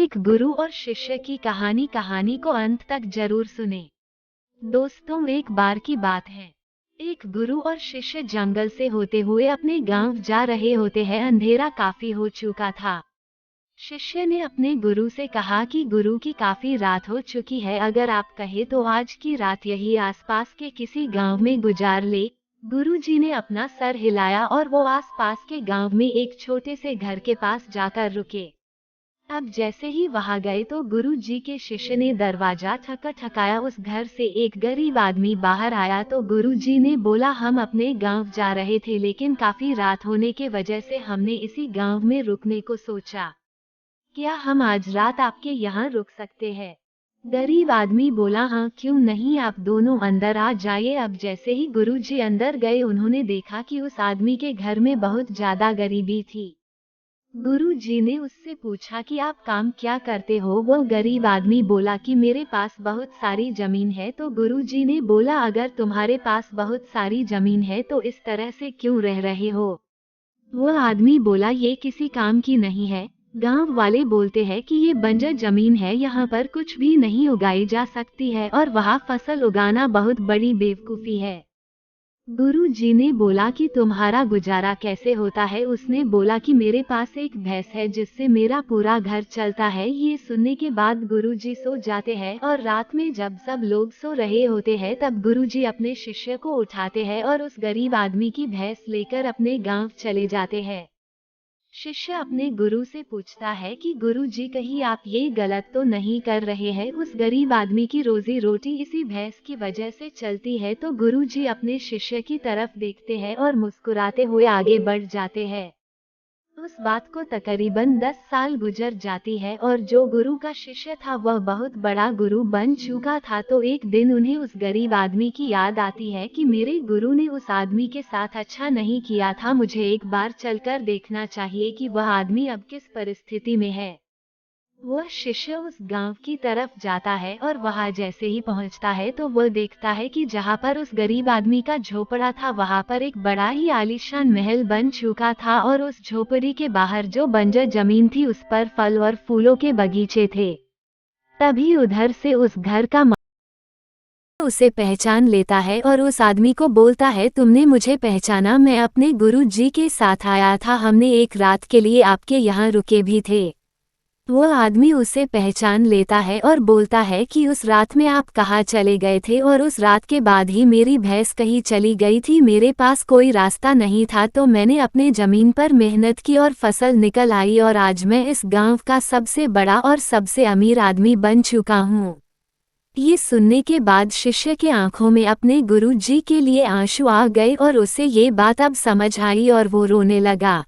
एक गुरु और शिष्य की कहानी को अंत तक जरूर सुने। दोस्तों, एक बार की बात है, एक गुरु और शिष्य जंगल से होते हुए अपने गांव जा रहे होते हैं। अंधेरा काफी हो चुका था। शिष्य ने अपने गुरु से कहा कि गुरु की काफी रात हो चुकी है, अगर आप कहे तो आज की रात यही आसपास के किसी गांव में गुजार ले। गुरु जी ने अपना सर हिलाया और वो आसपास के गांव में एक छोटे से घर के पास जाकर रुके। अब जैसे ही वहां गए तो गुरु जी के शिष्य ने दरवाजा ठकठकाया। उस घर से एक गरीब आदमी बाहर आया तो गुरु जी ने बोला, हम अपने गांव जा रहे थे, लेकिन काफी रात होने के वजह से हमने इसी गांव में रुकने को सोचा। क्या हम आज रात आपके यहाँ रुक सकते हैं? गरीब आदमी बोला, हाँ क्यों नहीं, आप दोनों अंदर आ जाइए। अब जैसे ही गुरु जी अंदर गए उन्होंने देखा कि उस आदमी के घर में बहुत ज्यादा गरीबी थी। गुरु जी ने उससे पूछा कि आप काम क्या करते हो? वो गरीब आदमी बोला कि मेरे पास बहुत सारी जमीन है। तो गुरु जी ने बोला, अगर तुम्हारे पास बहुत सारी जमीन है तो इस तरह से क्यों रह रहे हो? वो आदमी बोला, ये किसी काम की नहीं है। गांव वाले बोलते हैं कि ये बंजर जमीन है, यहाँ पर कुछ भी नहीं उगाई जा सकती है और वहाँ फसल उगाना बहुत बड़ी बेवकूफ़ी है। गुरु जी ने बोला कि तुम्हारा गुजारा कैसे होता है? उसने बोला कि मेरे पास एक भैंस है जिससे मेरा पूरा घर चलता है। ये सुनने के बाद गुरु जी सो जाते हैं और रात में जब सब लोग सो रहे होते हैं तब गुरु जी अपने शिष्य को उठाते हैं और उस गरीब आदमी की भैंस लेकर अपने गांव चले जाते हैं। शिष्य अपने गुरु से पूछता है कि गुरु जी, कहीं आप ये गलत तो नहीं कर रहे हैं? उस गरीब आदमी की रोजी रोटी इसी भैंस की वजह से चलती है। तो गुरु जी अपने शिष्य की तरफ देखते हैं और मुस्कुराते हुए आगे बढ़ जाते हैं। उस बात को तकरीबन 10 साल गुजर जाती है और जो गुरु का शिष्य था वह बहुत बड़ा गुरु बन चुका था। तो एक दिन उन्हें उस गरीब आदमी की याद आती है कि मेरे गुरु ने उस आदमी के साथ अच्छा नहीं किया था, मुझे एक बार चलकर देखना चाहिए कि वह आदमी अब किस परिस्थिति में है। वह शिष्य उस गांव की तरफ जाता है और वहां जैसे ही पहुंचता है तो वह देखता है कि जहां पर उस गरीब आदमी का झोपड़ा था वहां पर एक बड़ा ही आलीशान महल बन चुका था और उस झोपड़ी के बाहर जो बंजर जमीन थी उस पर फल और फूलों के बगीचे थे। तभी उधर से उस घर का उसे पहचान लेता है और उस आदमी को बोलता है, तुमने मुझे पहचाना? मैं अपने गुरु जी के साथ आया था, हमने एक रात के लिए आपके यहाँ रुके भी थे। वो आदमी उसे पहचान लेता है और बोलता है कि उस रात में आप कहाँ चले गए थे? और उस रात के बाद ही मेरी भैंस कहीं चली गई थी, मेरे पास कोई रास्ता नहीं था, तो मैंने अपने जमीन पर मेहनत की और फसल निकल आई और आज मैं इस गांव का सबसे बड़ा और सबसे अमीर आदमी बन चुका हूँ। ये सुनने के बाद शिष्य के आंखों में अपने गुरु जी के लिए आंसू आ गए और उसे ये बात अब समझ आई और वो रोने लगा।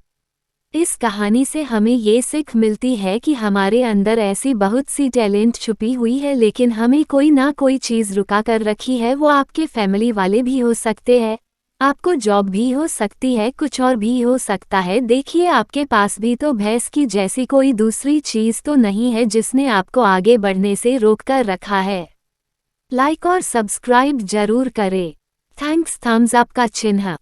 इस कहानी से हमें ये सीख मिलती है कि हमारे अंदर ऐसी बहुत सी टैलेंट छुपी हुई है, लेकिन हमें कोई ना कोई चीज़ रुका कर रखी है। वो आपके फैमिली वाले भी हो सकते हैं, आपको जॉब भी हो सकती है, कुछ और भी हो सकता है। देखिए, आपके पास भी तो भैंस की जैसी कोई दूसरी चीज़ तो नहीं है जिसने आपको आगे बढ़ने से रोक कर रखा है। लाइक और सब्सक्राइब जरूर करें। थैंक्स। थम्स अप का चिन्ह।